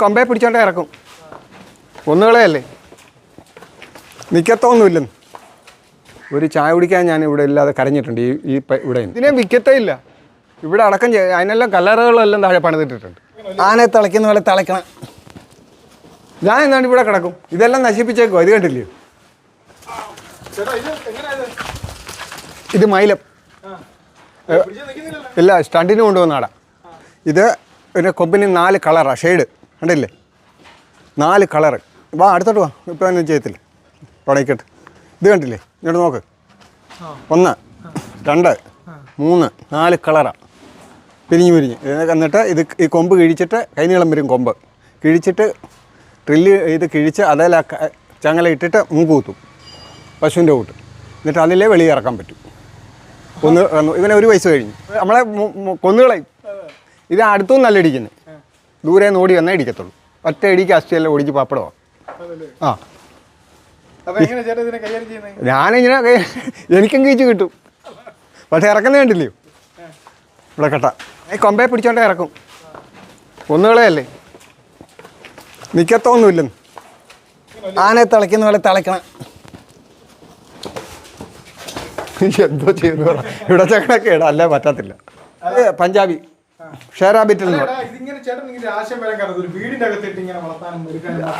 കൊമ്പേ പിടിച്ചോണ്ടേ ഇറക്കും. ഒന്നുകളെയല്ലേ, നിൽക്കത്തൊന്നുമില്ലെന്ന്. ഒരു ചായ കുടിക്കാൻ ഞാൻ ഇവിടെ ഇല്ലാതെ കരഞ്ഞിട്ടുണ്ട്. ഈ ഇവിടെ ഇതിനെ വിൽക്കത്തേ ഇല്ല. ഇവിടെ അടക്കം അതിനെല്ലാം കല്ലറകളെല്ലാം താഴെ പണിതിട്ടിട്ടുണ്ട്. ആനയെ തിളയ്ക്കുന്ന പോലെ തിളയ്ക്കണം. ഞാൻ എന്താണ് ഇവിടെ കിടക്കും. ഇതെല്ലാം നശിപ്പിച്ചേക്കോ. ഇത് കണ്ടില്ലയോ, ഇത് മൈലം. ഇല്ല, സ്റ്റണ്ടിന് കൊണ്ടുവന്നാടാ. ഇത് പിന്നെ കൊമ്പിന് 4 കളറാണ്, ഷെയ്ഡ് കണ്ടില്ലേ, 4 കളറ്. വാ അടുത്തോട്ട് വാ, ഇപ്പം ഒന്നും ചെയ്യത്തില്ല, തുടങ്ങിക്കട്ടെ. ഇത് കണ്ടില്ലേ, ഇങ്ങോട്ട് നോക്ക്. 1 2 3 4 കളറാണ്, പിരിഞ്ഞ്. എന്നിട്ട് ഇത് ഈ കൊമ്പ് കിഴിച്ചിട്ട് കൈനീളം വരും. കൊമ്പ് കിഴിച്ചിട്ട് ഡ്രില്ല് ഇത് കിഴിച്ച് അതിൽ ചങ്ങല ഇട്ടിട്ട് മൂക്ക് കുത്തും, പശുവിൻ്റെ കൂട്ട്. എന്നിട്ട് അതിലേ വെളിയിറക്കാൻ പറ്റും. ഇവനെ 1 വയസ്സ് കഴിഞ്ഞു. നമ്മളെ കൊന്നുകളയും. ഇത് അടുത്തും നല്ല ഇടിക്കുന്നത്, ദൂരെ നിന്ന് ഓടി വന്നാൽ ഇടിക്കത്തുള്ളൂ. ഒറ്റ ഇടിക്ക് അസ്ഥിയെല്ലാം ഓടിച്ച് പപ്പടമാണ്. ആ ഞാനിങ്ങനെ എനിക്കും കീച്ച് കിട്ടും, പക്ഷെ ഇറക്കുന്നത് കണ്ടില്ലയോ. ഇവിടെ കെട്ട ഈ കൊമ്പേ പിടിച്ചോണ്ടേ ഇറക്കും. ഒന്നുകളെയല്ലേ, നിൽക്കത്തൊന്നുമില്ലെന്ന്. ആനയെ തിളയ്ക്കുന്ന പോലെ തിളയ്ക്കണം. എന്തോ ചെയ്യുന്നു ഇവിടെ ചക്കണൊക്കെ ഇടാം, അല്ലേ പറ്റത്തില്ല. പഞ്ചാബി ഷേറാബിറ്റിൽ നിന്ന്.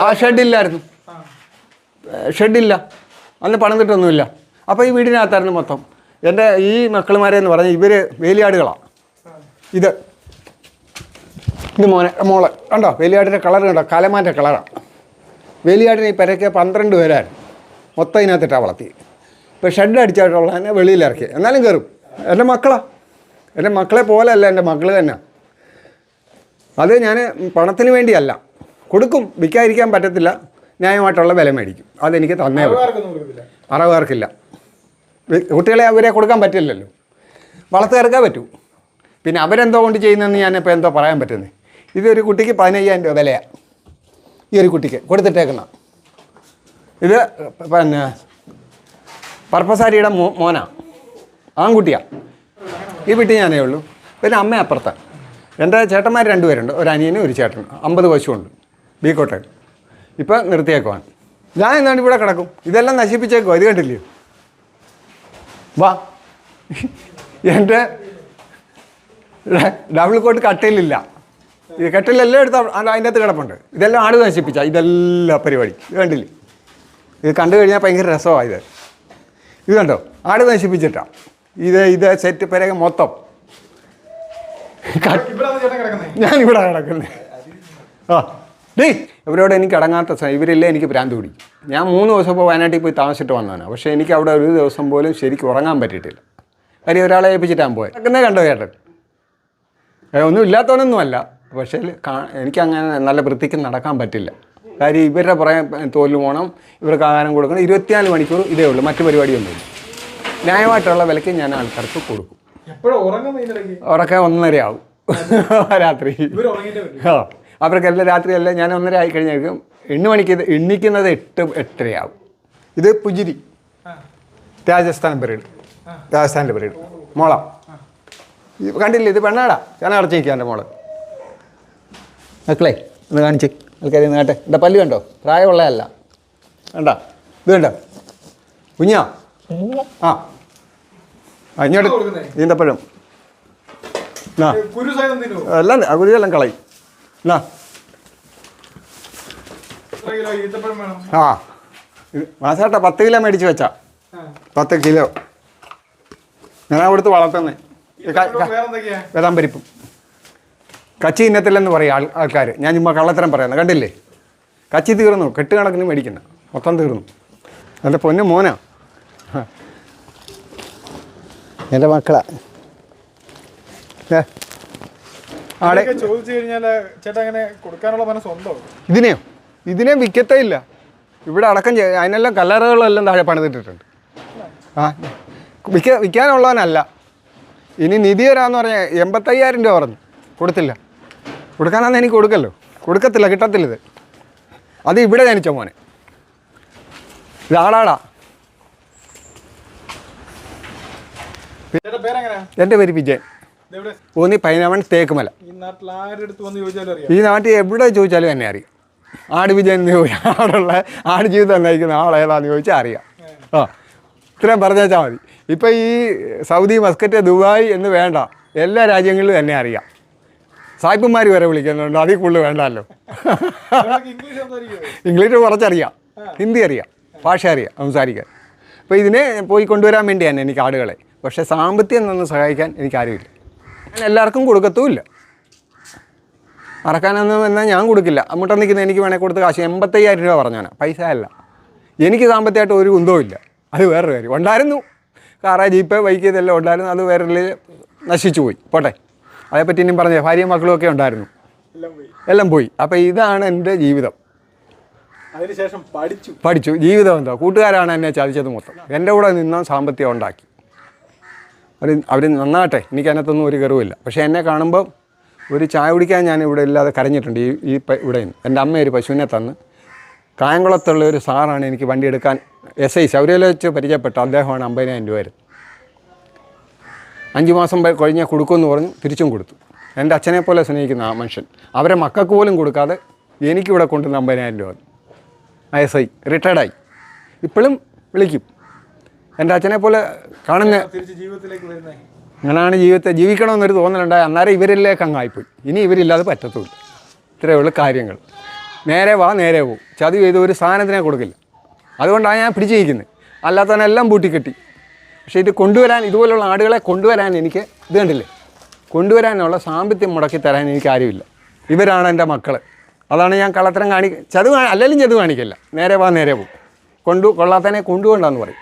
ആ ഷെഡില്ലായിരുന്നു, ഷെഡില്ല, അന്ന് പണിതിട്ടൊന്നുമില്ല. അപ്പോൾ ഈ വീടിനകത്തായിരുന്നു മൊത്തം. എൻ്റെ ഈ മക്കളുമാരെന്ന് പറഞ്ഞാൽ ഇവർ വേലിയാടുകളാണ്. ഇത് മോളെ കണ്ടോ, വേലിയാടിൻ്റെ കളർ കണ്ടോ, കലമാൻ്റെ കളറാണ്. വേലിയാടിനെ ഈ പെരയ്ക്ക് 12 പേരായിരുന്നു മൊത്തം ഇതിനകത്തിട്ടാണ് വളർത്തി. ഇപ്പോൾ ഷെഡ് അടിച്ചായിട്ടുള്ള തന്നെ വെളിയിലിറക്കി, എന്നാലും കയറും. എൻ്റെ മക്കളാണ്, എൻ്റെ മക്കളെ പോലെയല്ല, എൻ്റെ മക്കൾ തന്നെ. അത് ഞാൻ പണത്തിന് വേണ്ടിയല്ല, കൊടുക്കും, വിൽക്കാതിരിക്കാൻ പറ്റത്തില്ല, ന്യായമായിട്ടുള്ള വില മേടിക്കും. അതെനിക്ക് തന്നേ അറവുകാർക്കില്ല. കുട്ടികളെ അവരെ കൊടുക്കാൻ പറ്റില്ലല്ലോ, വളർത്തുകാർക്കേ പറ്റൂ. പിന്നെ അവരെന്തോ കൊണ്ട് ചെയ്യുന്നതെന്ന് ഞാനിപ്പോൾ എന്തോ പറയാൻ പറ്റുന്നത്. ഇതൊരു കുട്ടിക്ക് 15,000 രൂപ വിലയാണ് ഈ ഒരു കുട്ടിക്ക് കൊടുത്തിട്ടേക്കുന്ന. ഇത് പിന്നെ പർപ്പസാരിയുടെ മോനാണ്, ആൺകുട്ടിയാണ്. ഈ വീട്ടിൽ ഞാനേ ഉള്ളൂ. പിന്നെ അമ്മ അപ്പുറത്താണ്. എൻ്റെ ചേട്ടന്മാർ 2 പേരുണ്ട്, ഒരു അനിയനും ഒരു ചേട്ടനും. 50 പശുവുണ്ട്, ബീക്കോട്ടയിൽ. ഇപ്പം നിർത്തിയേക്കുവാണ്. ഞാൻ എന്താണ് ഇവിടെ കിടക്കും. ഇതെല്ലാം നശിപ്പിച്ചേക്കോ. ഇത് കണ്ടില്ലയോ, വാ. എൻ്റെ ഡബിൾ കോട്ട് കട്ടയിലില്ല, ഈ കട്ടിലെല്ലാം എടുത്ത് അതിൻ്റെ അകത്ത് കിടപ്പുണ്ട്. ഇതെല്ലാം ആട് നശിപ്പിച്ച ഇതെല്ലാം പരിപാടി. ഇത് കണ്ടില്ലേ, ഇത് കണ്ടു കഴിഞ്ഞാൽ ഭയങ്കര രസമാണ്. ഇത് കണ്ടോ, ആട് നശിപ്പിച്ചിട്ടാണ് ഇത് സെറ്റ് പെരക മൊത്തം. ഞാനിവിടെ കിടക്കുന്നത്. ആ ഡേ, ഇവരോട് എനിക്ക് അടങ്ങാത്ത ഇവരില്ലേ, എനിക്ക് ഭ്രാന്ത് പിടിക്കും. ഞാൻ 3 ദിവസം ഇപ്പോൾ വയനാട്ടിൽ പോയി താമസിച്ചിട്ട് വന്നതാണ്. പക്ഷേ എനിക്ക് അവിടെ ഒരു ദിവസം പോലും ശരിക്കും ഉറങ്ങാൻ പറ്റിയിട്ടില്ല. കാര്യം ഒരാളെ ഏൽപ്പിച്ചിട്ടാണ് പോയത്. കിടക്കുന്നേ കണ്ടോ ചേട്ടൻ, ഒന്നും ഇല്ലാത്തവനൊന്നുമല്ല. പക്ഷേ എനിക്കങ്ങനെ നല്ല വൃത്തിക്ക് നടക്കാൻ പറ്റില്ല. കാര്യം ഇവരുടെ പുറകെ തോല് പോകണം, ഇവർക്ക് ആഹാരം കൊടുക്കണം. 24 മണിക്കൂർ ഇതേ ഉള്ളൂ, മറ്റു പരിപാടിയൊന്നുമില്ല. ന്യായമായിട്ടുള്ള വിലയ്ക്ക് ഞാൻ ആൾക്കാർക്ക് കൊടുക്കും. ഉറക്കം 1:30 ആവും രാത്രി. ആ അവർക്കെല്ലാം രാത്രിയല്ല, ഞാൻ 1:30 ആയി കഴിഞ്ഞായിരിക്കും എണ്ണിക്കുന്നത് 8-8:30 ആവും. ഇത് പുജിരി, രാജസ്ഥാനിൻ്റെ ബ്രീഡ് മോള. കണ്ടില്ലേ, ഇത് പെണ്ണാടാ, ഞാൻ അടച്ചിരിക്കുക. എൻ്റെ മോള് മക്കളെ ഒന്ന് കാണിച്ച് ആൾക്കാരെ നേട്ടെ. എൻ്റെ പല്ല് കണ്ടോ, പ്രായമുള്ളതല്ല. കണ്ടോ, ഇത് കണ്ടോ കുഞ്ഞാ. ആ ഇങ്ങോട്ട് ഈന്തപ്പഴം എല്ലാം കുരുവെല്ലാം കളയും. എന്നാ ആ മാസേട്ടാ 10 കിലോ മേടിച്ച് വെച്ചാ, 10 കിലോ ഞാൻ അവിടുത്തെ വളർത്തുന്നേ. വേദാം പരിപ്പും കച്ചി ഇന്നത്തില്ലെന്ന് പറയും ആൾക്കാർ. ഞാൻ ചുമ്മാ കള്ളത്തരം പറയുന്നത് കണ്ടില്ലേ. കച്ചി തീർന്നു, കെട്ടുകണക്കിന് മേടിക്കണ്ട, മൊത്തം തീർന്നു. എൻ്റെ പൊന്നു മോനാ, എൻ്റെ മക്കളാ. ആടെ ചോദിച്ചു കഴിഞ്ഞാൽ ചേട്ടാ അങ്ങനെ കൊടുക്കാനുള്ള മനസ്സുണ്ടോ? ഇതിനെ വിൽക്കത്തേ ഇല്ല. ഇവിടെ അടക്കം അതിനെല്ലാം കല്ലറകളെല്ലാം താഴെ പണിതിട്ടിട്ടുണ്ട്. ആ വിൽക്കാനുള്ളവനല്ല. ഇനി നിധി തരാമെന്ന് പറഞ്ഞാൽ 85,000 രൂപ പറഞ്ഞു, കൊടുത്തില്ല. കൊടുക്കാനാന്ന് എനിക്ക് കൊടുക്കല്ലോ, കൊടുക്കത്തില്ല, കിട്ടത്തില്ല. ഇത് അത് ഇവിടെ ജനിച്ച മോനെ, ഇതാടാടാ. എൻ്റെ പേര് വിജയൻ. ഊന്നി പൈനാവൺ തേക്കുമല. നാട്ടിൽ ആരുടെ അടുത്ത് വന്ന് ചോദിച്ചാലും അറിയാം. ഈ നാട്ടിൽ എവിടെ ചോദിച്ചാലും എന്നെ അറിയാം. ആട് വിജയൻ എന്ന് ചോദിച്ചാൽ അവിടെയുള്ള ആട് ജീവിതം നയിക്കുന്ന ആളേതാന്ന് ചോദിച്ചാൽ അറിയാം. ഇത്രയും പറഞ്ഞാൽ മതി. ഇപ്പം ഈ സൗദി, മസ്കറ്റ്, ദുബായ് എന്ന് വേണ്ട, എല്ലാ രാജ്യങ്ങളിലും എന്നെ അറിയാം. സായിപ്പന്മാർ വരെ വിളിക്കുന്നുണ്ട്, അതിൽ കൂടുതൽ വേണ്ടല്ലോ. ഇംഗ്ലീഷ് കുറച്ചറിയാം, ഹിന്ദി അറിയാം, ഭാഷ അറിയാം സംസാരിക്കാൻ. അപ്പോൾ ഇതിനെ പോയി കൊണ്ടുവരാൻ വേണ്ടിയാണ് എനിക്ക് ആടുകളെ. പക്ഷേ സാമ്പത്തികം നിന്ന് സഹായിക്കാൻ എനിക്കാരുമില്ല. ഞാൻ എല്ലാവർക്കും കൊടുക്കത്തുമില്ല. അറക്കാനൊന്നും എന്നാൽ ഞാൻ കൊടുക്കില്ല. അമ്മൂട്ടം നിൽക്കുന്ന എനിക്ക് വേണേൽ കൊടുത്ത് കാശ് 85,000 രൂപ പറഞ്ഞാണ്, പൈസ അല്ല. എനിക്ക് സാമ്പത്തികമായിട്ട് ഒരു കുന്തവും ഇല്ല. അത് വേറൊരു കാര്യം. ഉണ്ടായിരുന്നു, കാറ്, ജീപ്പ്, ബൈക്ക് ഇതെല്ലാം ഉണ്ടായിരുന്നു. അത് വേറെ നശിച്ചു പോയി, പോട്ടെ. അതേപ്പറ്റി ഇനിയും പറഞ്ഞേ, ഭാര്യയും മക്കളും ഒക്കെ ഉണ്ടായിരുന്നു, എല്ലാം പോയി. അപ്പോൾ ഇതാണ് എൻ്റെ ജീവിതം. അതിനുശേഷം പഠിച്ചു. ജീവിതം എന്താ, കൂട്ടുകാരാണ് എന്നെ ചതിച്ചത് മൊത്തം. എൻ്റെ കൂടെ നിന്നാൽ സാമ്പത്തികം ഉണ്ടാക്കി. അവർ നന്നാട്ടെ, എനിക്ക് അതിനകത്തൊന്നും ഒരു കയറുമില്ല. പക്ഷേ എന്നെ കാണുമ്പോൾ ഒരു ചായ കുടിക്കാൻ ഞാൻ ഇവിടെ ഇല്ലാതെ കരഞ്ഞിട്ടുണ്ട്. ഇവിടെ നിന്ന് എൻ്റെ അമ്മ ഒരു പശുവിനെ തന്ന്, കായംകുളത്തുള്ള ഒരു സാറാണ് എനിക്ക് വണ്ടി എടുക്കാൻ SI ശൗര്യയിൽ വെച്ച് പരിചയപ്പെട്ട അദ്ദേഹമാണ് 50,000 രൂപ വരും. 5 മാസം കഴിഞ്ഞാൽ കൊടുക്കുമെന്ന് പറഞ്ഞു, തിരിച്ചും കൊടുത്തു. എൻ്റെ അച്ഛനെ പോലെ സ്നേഹിക്കുന്ന ആ മനുഷ്യൻ അവരെ മക്കൾക്ക് പോലും കൊടുക്കാതെ എനിക്കിവിടെ കൊണ്ടുവന്ന് 50,000 രൂപ. SI റിട്ടയർഡായി, ഇപ്പോഴും വിളിക്കും. എൻ്റെ അച്ഛനെ പോലെ കാണുന്ന അങ്ങനെയാണ് ജീവിതത്തെ ജീവിക്കണമെന്നൊരു തോന്നലുണ്ടായി. അന്നേരം ഇവരിലേക്ക് അങ്ങായിപ്പോയി. ഇനി ഇവരില്ലാതെ പറ്റത്തുമില്ല. ഇത്രയേ ഉള്ളൂ കാര്യങ്ങൾ. നേരെ വാ നേരെ പോവും. ചതി ചെയ്ത് ഒരു സാധനത്തിനെ കൊടുക്കില്ല. അതുകൊണ്ടാണ് ഞാൻ പിടിച്ചിരിക്കുന്നത്. അല്ലാത്തവനെല്ലാം പൂട്ടിക്കെട്ടി. പക്ഷേ ഇത് കൊണ്ടുവരാൻ, ഇതുപോലുള്ള ആടുകളെ കൊണ്ടുവരാൻ എനിക്ക് ഇത് കണ്ടില്ലേ, കൊണ്ടുവരാനുള്ള സാമ്പത്തികം മുടക്കി തരാൻ എനിക്ക് ആരുമില്ല. ഇവരാണ് എൻ്റെ മക്കൾ. അതാണ് ഞാൻ കള്ളത്തരം അല്ലെങ്കിൽ ചതു കാണിക്കില്ല. നേരെ വാ നേരെ പോവും. കൊള്ളാത്തതിനെ കൊണ്ടുപോകണ്ടെന്ന് പറയും.